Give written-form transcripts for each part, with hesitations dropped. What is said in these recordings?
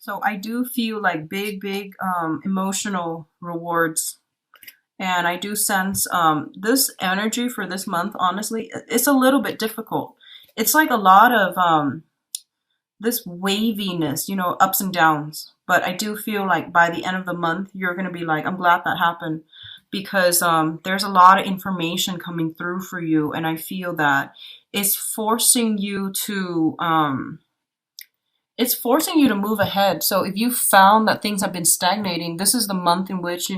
So I do feel like big emotional rewards. And I do sense this energy for this month, honestly, it's a little bit difficult. It's like a lot of this waviness, ups and downs. But I do feel like by the end of the month, you're going to be like, I'm glad that happened because there's a lot of information coming through for you. And I feel that it's forcing you to move ahead. So if you found that things have been stagnating, this is the month in which,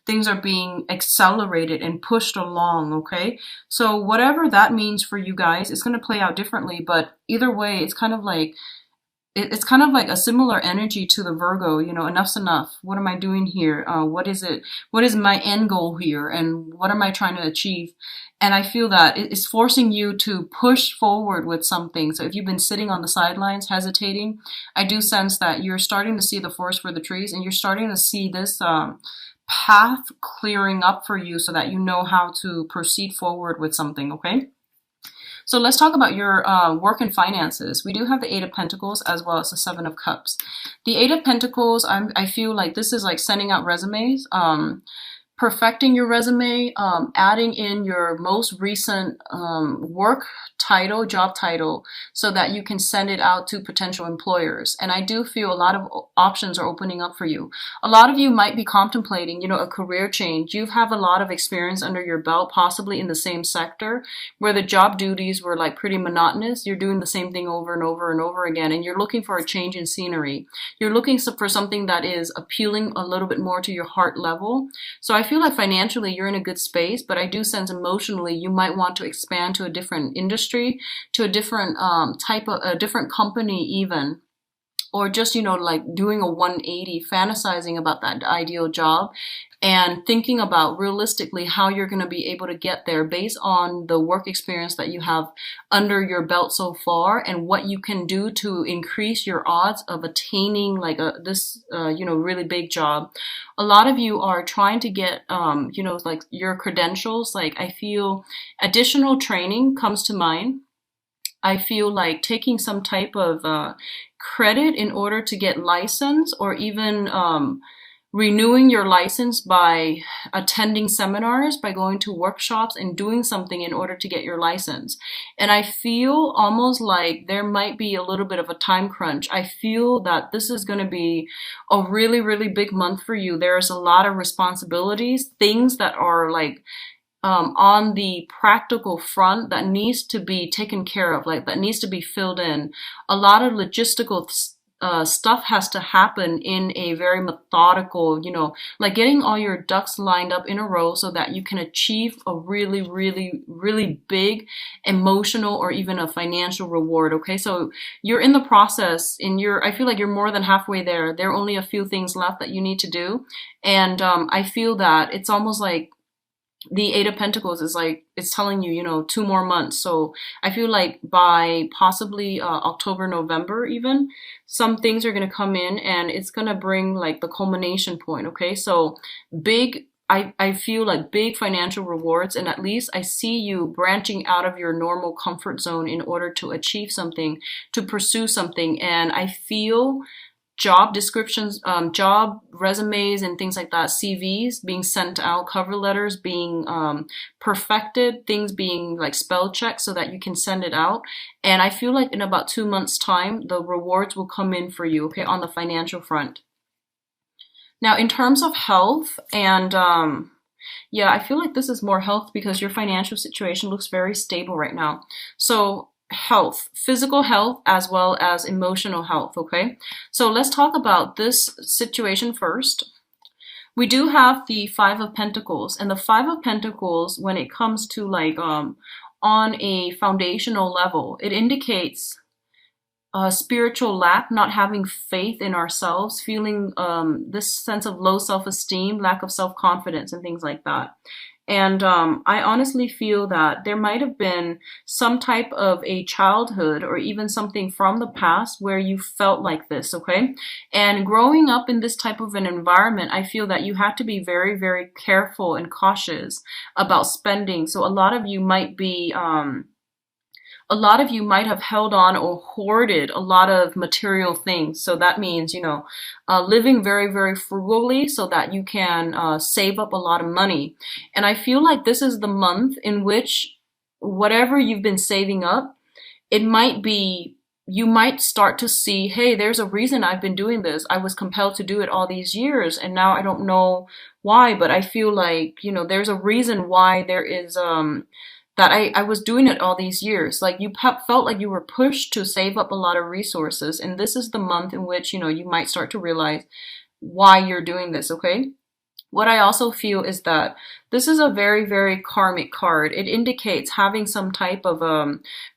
things are being accelerated and pushed along, okay? So whatever that means for you guys, it's going to play out differently, but either way, it's kind of like a similar energy to the Virgo, enough's enough. What am I doing here? What is it? What is my end goal here? And what am I trying to achieve? And I feel that it's forcing you to push forward with something. So if you've been sitting on the sidelines, hesitating, I do sense that you're starting to see the forest for the trees and you're starting to see this path clearing up for you so that you know how to proceed forward with something, okay? So let's talk about your work and finances. We do have the Eight of Pentacles as well as the Seven of Cups. The Eight of Pentacles, I feel like this is like sending out resumes, perfecting your resume, adding in your most recent work title, job title, so that you can send it out to potential employers. And I do feel a lot of options are opening up for you. A lot of you might be contemplating, a career change. You have a lot of experience under your belt, possibly in the same sector, where the job duties were like pretty monotonous. You're doing the same thing over and over and over again, and you're looking for a change in scenery. You're looking for something that is appealing a little bit more to your heart level. So I feel like financially you're in a good space, but I do sense emotionally you might want to expand to a different industry, to a different type of a different company even, or just like doing a 180, fantasizing about that ideal job and thinking about realistically how you're going to be able to get there based on the work experience that you have under your belt so far and what you can do to increase your odds of attaining like this really big job. A lot of you are trying to get like your credentials. Like I feel additional training comes to mind. I feel like taking some type of credit in order to get license, or even renewing your license by attending seminars, by going to workshops and doing something in order to get your license. And I feel almost like there might be a little bit of a time crunch. I feel that this is going to be a really, really big month for you. There's a lot of responsibilities, things that are like on the practical front that needs to be taken care of, like that needs to be filled in. A lot of logistical stuff has to happen in a very methodical, like getting all your ducks lined up in a row so that you can achieve a really, really, really big emotional or even a financial reward. Okay, so you're in the process and I feel like you're more than halfway there. There are only a few things left that you need to do. And I feel that it's almost like the Eight of Pentacles is like, it's telling you, 2 more months. So I feel like by possibly October, November even, some things are going to come in and it's going to bring like the culmination point. Okay. So I feel like big financial rewards, and at least I see you branching out of your normal comfort zone in order to achieve something, to pursue something. And I feel job descriptions, job resumes and things like that, CVs being sent out, cover letters being perfected, things being like spell checked so that you can send it out. And I feel like in about 2 months' time, the rewards will come in for you, okay, on the financial front. Now, in terms of health and yeah, I feel like this is more health because your financial situation looks very stable right now. So health, physical health as well as emotional health, okay? So let's talk about this situation first. We do have the Five of Pentacles, and the Five of Pentacles, when it comes to like on a foundational level, it indicates spiritual lack, not having faith in ourselves, feeling this sense of low self-esteem, lack of self-confidence, and things like that. And I honestly feel that there might have been some type of a childhood or even something from the past where you felt like this, okay? And growing up in this type of an environment, I feel that you have to be very, very careful and cautious about spending. So a lot of you might be a lot of you might have held on or hoarded a lot of material things. So that means, living very, very frugally so that you can save up a lot of money. And I feel like this is the month in which whatever you've been saving up, it might be, you might start to see, hey, there's a reason I've been doing this. I was compelled to do it all these years, and now I don't know why, but I feel like, there's a reason why there is, that I was doing it all these years. Like you felt like you were pushed to save up a lot of resources. And this is the month in which, you might start to realize why you're doing this, okay? What I also feel is that this is a very, very karmic card. It indicates having some type of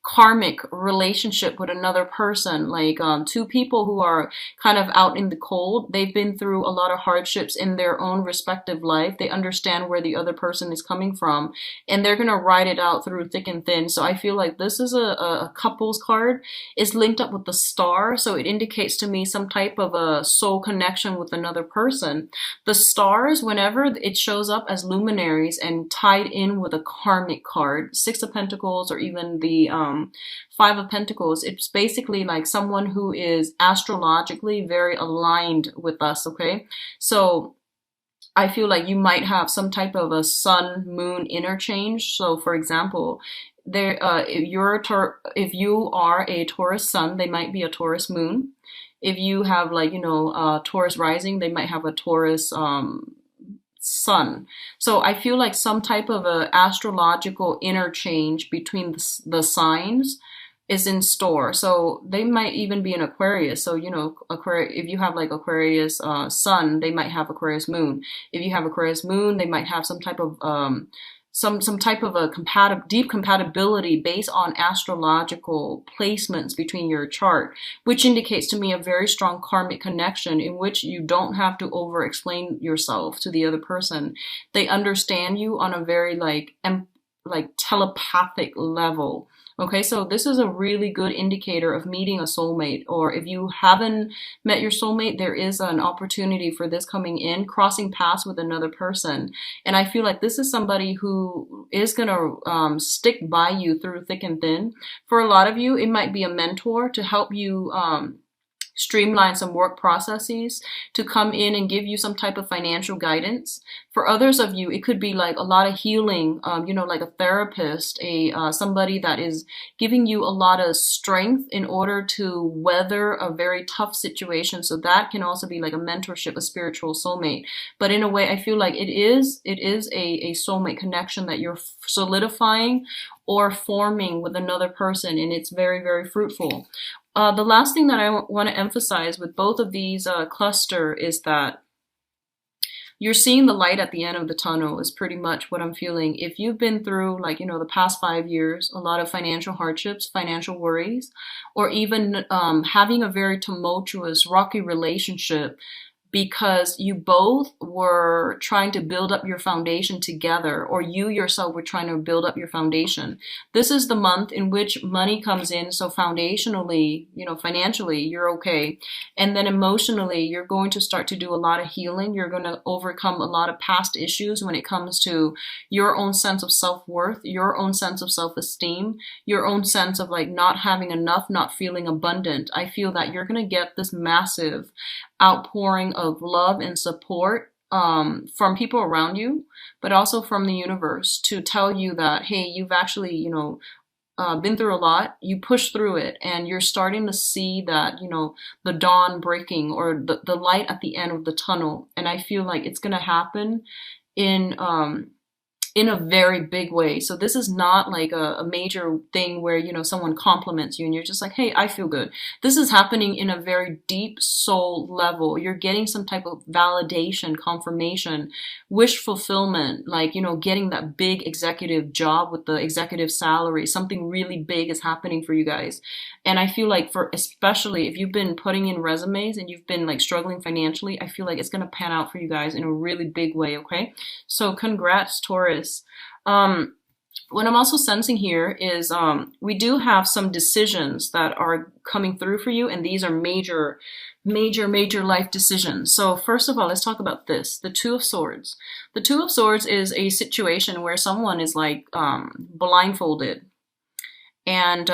karmic relationship with another person, like two people who are kind of out in the cold. They've been through a lot of hardships in their own respective life. They understand where the other person is coming from, and they're going to ride it out through thick and thin. So I feel like this is a couples card. It's linked up with the star, so it indicates to me some type of a soul connection with another person. The stars, whenever it shows up as luminaries and tied in with a karmic card, Six of Pentacles or even the Five of Pentacles, it's basically like someone who is astrologically very aligned with us, okay? So I feel like you might have some type of a sun moon interchange. So for example, if you are a Taurus sun, they might be a Taurus moon. If you have like, Taurus rising, they might have a Taurus sun. So I feel like some type of a astrological interchange between the signs is in store. So they might even be an Aquarius. So, Aquarius, if you have like Aquarius sun, they might have Aquarius moon. If you have Aquarius moon, they might have some type of some type of a deep compatibility based on astrological placements between your chart, which indicates to me a very strong karmic connection in which you don't have to over explain yourself to the other person. They understand you on a very like telepathic level. Okay, so this is a really good indicator of meeting a soulmate, or if you haven't met your soulmate, there is an opportunity for this coming in, crossing paths with another person. And I feel like this is somebody who is going to stick by you through thick and thin. For a lot of you, it might be a mentor to help you streamline some work processes, to come in and give you some type of financial guidance. For others of you, it could be like a lot of healing, like a therapist, somebody that is giving you a lot of strength in order to weather a very tough situation. So that can also be like a mentorship, a spiritual soulmate. But in a way, I feel like it is a soulmate connection that you're solidifying or forming with another person, and it's very, very fruitful. The last thing that I want to emphasize with both of these cluster is that you're seeing the light at the end of the tunnel is pretty much what I'm feeling. If you've been through the past 5 years, a lot of financial hardships, financial worries, or even having a very tumultuous, rocky relationship, because you both were trying to build up your foundation together, or you yourself were trying to build up your foundation. This is the month in which money comes in. So foundationally, financially, you're okay. And then emotionally, you're going to start to do a lot of healing. You're going to overcome a lot of past issues when it comes to your own sense of self-worth, your own sense of self-esteem, your own sense of like not having enough, not feeling abundant. I feel that you're going to get this massive outpouring of love and support from people around you, but also from the universe to tell you that, hey, you've actually, been through a lot, you pushed through it, and you're starting to see that, the dawn breaking or the light at the end of the tunnel. And I feel like it's going to happen in a very big way. So this is not like a major thing where, someone compliments you and you're just like, hey, I feel good. This is happening in a very deep soul level. You're getting some type of validation, confirmation, wish fulfillment, like, getting that big executive job with the executive salary. Something really big is happening for you guys. And I feel like especially if you've been putting in resumes and you've been like struggling financially, I feel like it's going to pan out for you guys in a really big way. Okay. So congrats, Taurus. What I'm also sensing here is we do have some decisions that are coming through for you, and these are major life decisions. So first of all, let's talk about this, the Two of Swords. The Two of Swords is a situation where someone is like blindfolded, And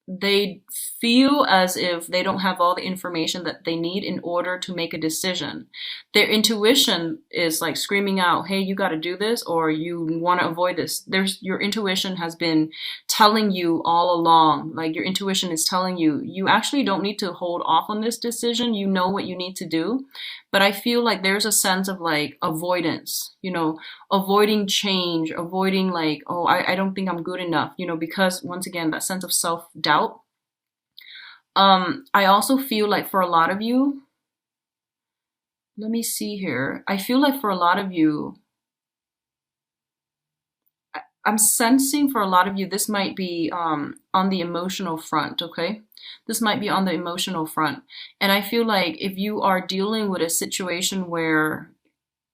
they feel as if they don't have all the information that they need in order to make a decision. Their intuition is like screaming out, hey, you got to do this, or you want to avoid this. Your intuition has been telling you all along. Like your intuition is telling you, you actually don't need to hold off on this decision. You know what you need to do. But I feel like there's a sense of like avoidance, avoiding change, avoiding like, oh, I don't think I'm good enough, because once again, that sense of self-doubt. I also feel like for a lot of you, let me see here. I feel like for a lot of you, I'm sensing for a lot of you, this might be on the emotional front, okay? This might be on the emotional front. And I feel like if you are dealing with a situation where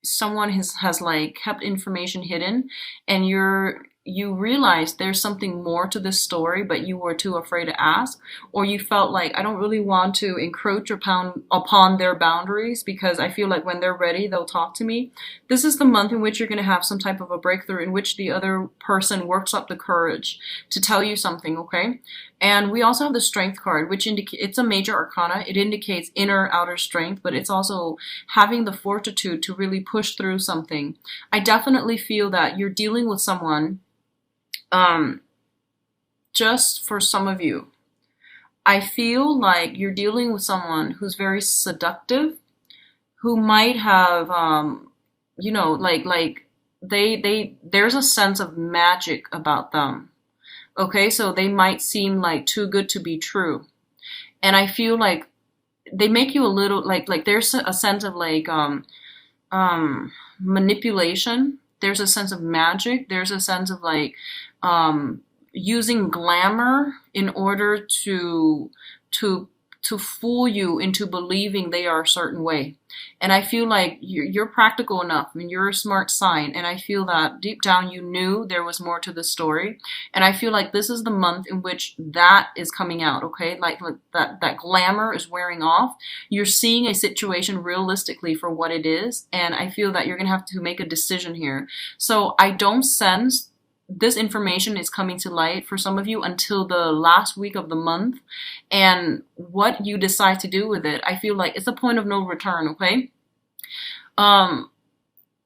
someone has like kept information hidden and you realize there's something more to this story, but you were too afraid to ask, or you felt like I don't really want to encroach upon their boundaries because I feel like when they're ready, they'll talk to me. This is the month in which you're going to have some type of a breakthrough in which the other person works up the courage to tell you something, okay? And we also have the strength card, which indicates it's a major arcana. It indicates inner outer strength, but it's also having the fortitude to really push through something. I definitely feel that you're dealing with someone, just for some of you, I feel like you're dealing with someone who's very seductive, who might have, like there's a sense of magic about them. Okay, so they might seem like too good to be true. And I feel like they make you a little like there's a sense of like manipulation. There's a sense of magic. There's a sense of like using glamour in order to to fool you into believing they are a certain way. And I feel like you're practical enough. I mean, you're a smart sign. And I feel that deep down you knew there was more to the story. And I feel like this is the month in which that is coming out, okay? Like that glamour is wearing off. You're seeing a situation realistically for what it is. And I feel that you're going to have to make a decision here. So I don't sense this information is coming to light for some of you until the last week of the month. And what you decide to do with it, I feel like it's a point of no return, okay?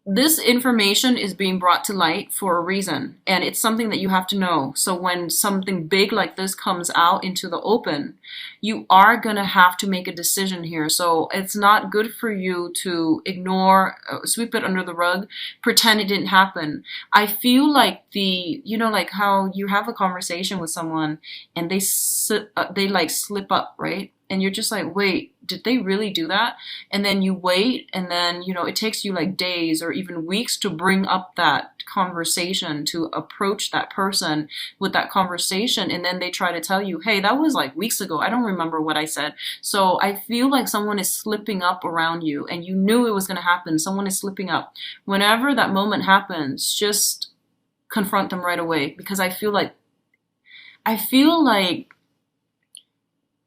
This information is being brought to light for a reason, and it's something that you have to know. So when something big like this comes out into the open, you are going to have to make a decision here. So it's not good for you to ignore, sweep it under the rug, pretend it didn't happen. I feel like like how you have a conversation with someone and they like slip up, right? And you're just like, wait, did they really do that? And then you wait, and then, it takes you like days or even weeks to bring up that conversation, to approach that person with that conversation. And then they try to tell you, hey, that was like weeks ago. I don't remember what I said. So I feel like someone is slipping up around you, and you knew it was going to happen. Someone is slipping up. Whenever that moment happens, just confront them right away, because I feel like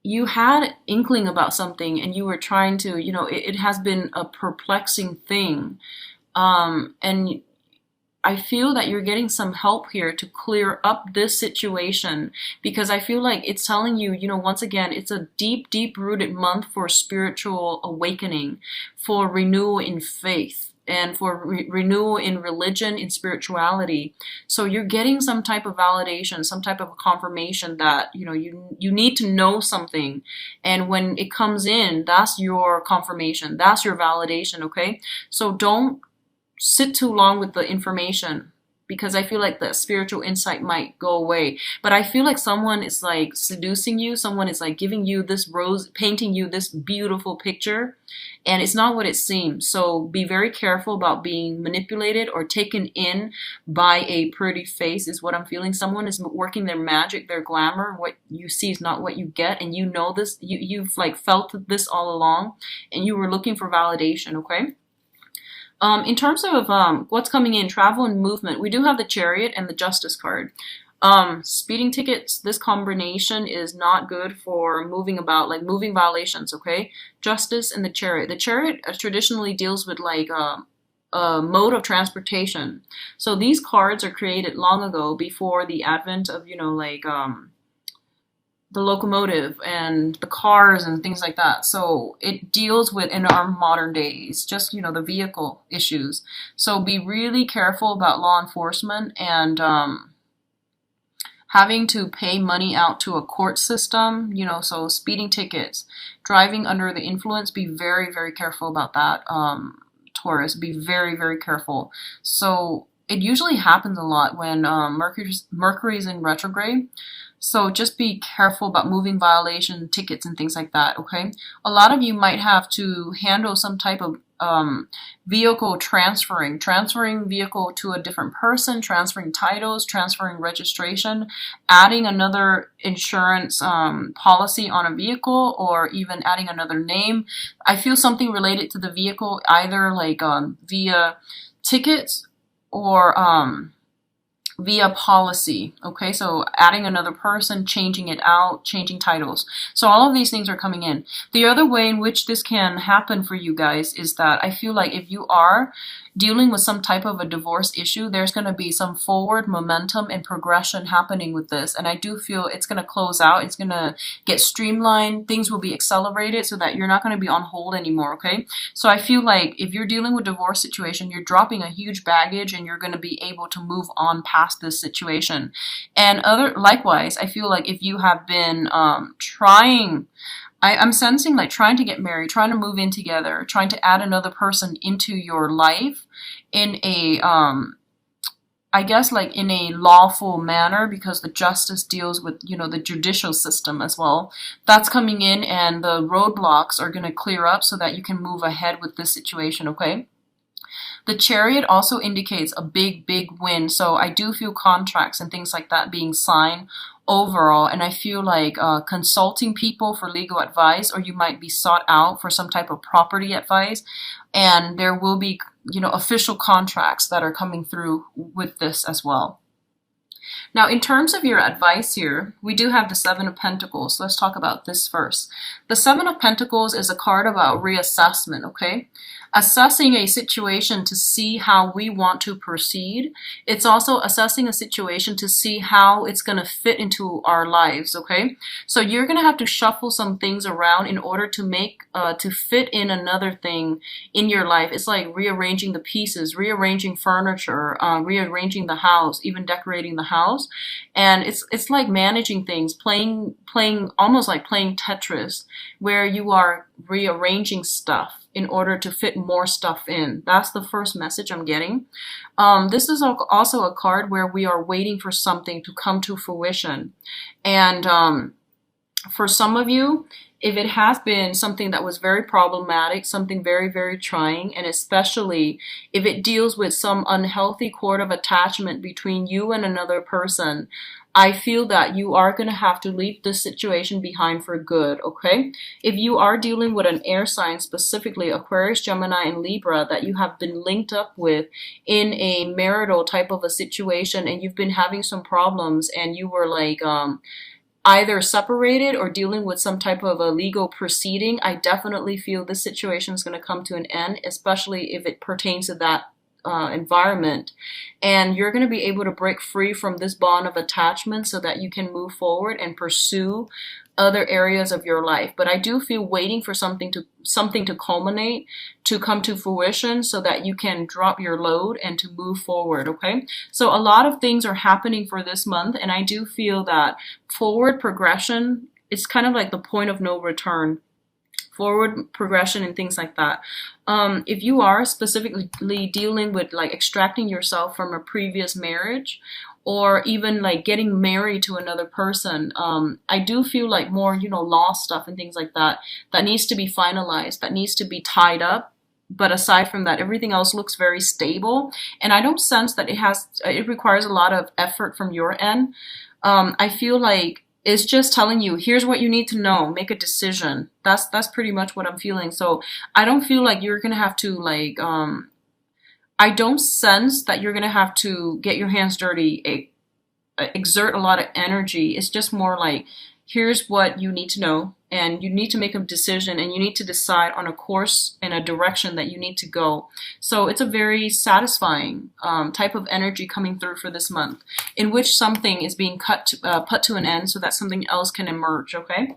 you had inkling about something and you were trying to, it has been a perplexing thing. And I feel that you're getting some help here to clear up this situation, because I feel like it's telling you, once again, it's a deep, deep rooted month for spiritual awakening, for renewal in faith, and for renewal in religion, in spirituality. So you're getting some type of validation, some type of confirmation that, you need to know something. And when it comes in, that's your confirmation. That's your validation, okay? So don't sit too long with the information, because I feel like the spiritual insight might go away. But I feel like someone is like seducing you. Someone is like giving you this rose, painting you this beautiful picture, and it's not what it seems. So be very careful about being manipulated or taken in by a pretty face, is what I'm feeling. Someone is working their magic, their glamour. What you see is not what you get, and you know this. You've like felt this all along, and you were looking for validation, okay? In terms of what's coming in, travel and movement, we do have the Chariot and the Justice card. Speeding tickets, this combination is not good for moving about, like moving violations, okay? Justice and the Chariot. The Chariot traditionally deals with like mode of transportation. So these cards are created long ago before the advent of, like the locomotive and the cars and things like that. So it deals with in our modern days, just, the vehicle issues. So be really careful about law enforcement and having to pay money out to a court system, so speeding tickets, driving under the influence, be very, very careful about that. Taurus, be very, very careful. So it usually happens a lot when Mercury's in retrograde. So just be careful about moving violation tickets and things like that, okay? A lot of you might have to handle some type of vehicle transferring vehicle to a different person, transferring titles, transferring registration, adding another insurance policy on a vehicle, or even adding another name. I feel something related to the vehicle, either like via tickets or via policy. Okay, so adding another person, changing it out, changing titles. So all of these things are coming in. The other way in which this can happen for you guys is that I feel like if you are dealing with some type of a divorce issue, there's going to be some forward momentum and progression happening with this. And I do feel it's going to close out. It's going to get streamlined. Things will be accelerated so that you're not going to be on hold anymore. Okay. So I feel like if you're dealing with a divorce situation, you're dropping a huge baggage and you're going to be able to move on past this situation. And likewise, I feel like if you have been I'm sensing like trying to get married, trying to move in together, trying to add another person into your life in a, I guess like in a lawful manner, because the justice deals with, the judicial system as well. That's coming in, and the roadblocks are going to clear up so that you can move ahead with this situation, okay? The Chariot also indicates a big, big win. So I do feel contracts and things like that being signed overall. And I feel like consulting people for legal advice, or you might be sought out for some type of property advice. And there will be, official contracts that are coming through with this as well. Now, in terms of your advice here, we do have the Seven of Pentacles. Let's talk about this first. The Seven of Pentacles is a card about reassessment, okay? Assessing a situation to see how we want to proceed. It's also assessing a situation to see how it's going to fit into our lives, okay? So you're going to have to shuffle some things around in order to make, to fit in another thing in your life. It's like rearranging the pieces, rearranging furniture, rearranging the house, even decorating the house. And it's like managing things, playing almost like playing Tetris, where you are rearranging stuff in order to fit more stuff in. That's the first message I'm getting. This is also a card where we are waiting for something to come to fruition. And for some of you, if it has been something that was very problematic, something very, very trying, and especially if it deals with some unhealthy cord of attachment between you and another person, I feel that you are going to have to leave this situation behind for good, okay? If you are dealing with an air sign, specifically Aquarius, Gemini, and Libra, that you have been linked up with in a marital type of a situation, and you've been having some problems, and you were like, either separated or dealing with some type of a legal proceeding, I definitely feel this situation is going to come to an end, especially if it pertains to that environment. And you're going to be able to break free from this bond of attachment so that you can move forward and pursue other areas of your life. But I do feel waiting for something to culminate, to come to fruition, so that you can drop your load and to move forward, okay? So a lot of things are happening for this month, and I do feel that forward progression is kind of like the point of no return. Forward progression and things like that. If you are specifically dealing with like extracting yourself from a previous marriage, or even like getting married to another person, I do feel like more, law stuff and things like that needs to be finalized, that needs to be tied up. But aside from that, everything else looks very stable. And I don't sense that it requires a lot of effort from your end. I feel like it's just telling you, here's what you need to know, make a decision. That's pretty much what I'm feeling. So I don't feel like you're going to have to like, I don't sense that you're going to have to get your hands dirty, exert a lot of energy. It's just more like, here's what you need to know. and you need to make a decision, and you need to decide on a course and a direction that you need to go. So it's a very satisfying type of energy coming through for this month, in which something is being put to an end so that something else can emerge, okay?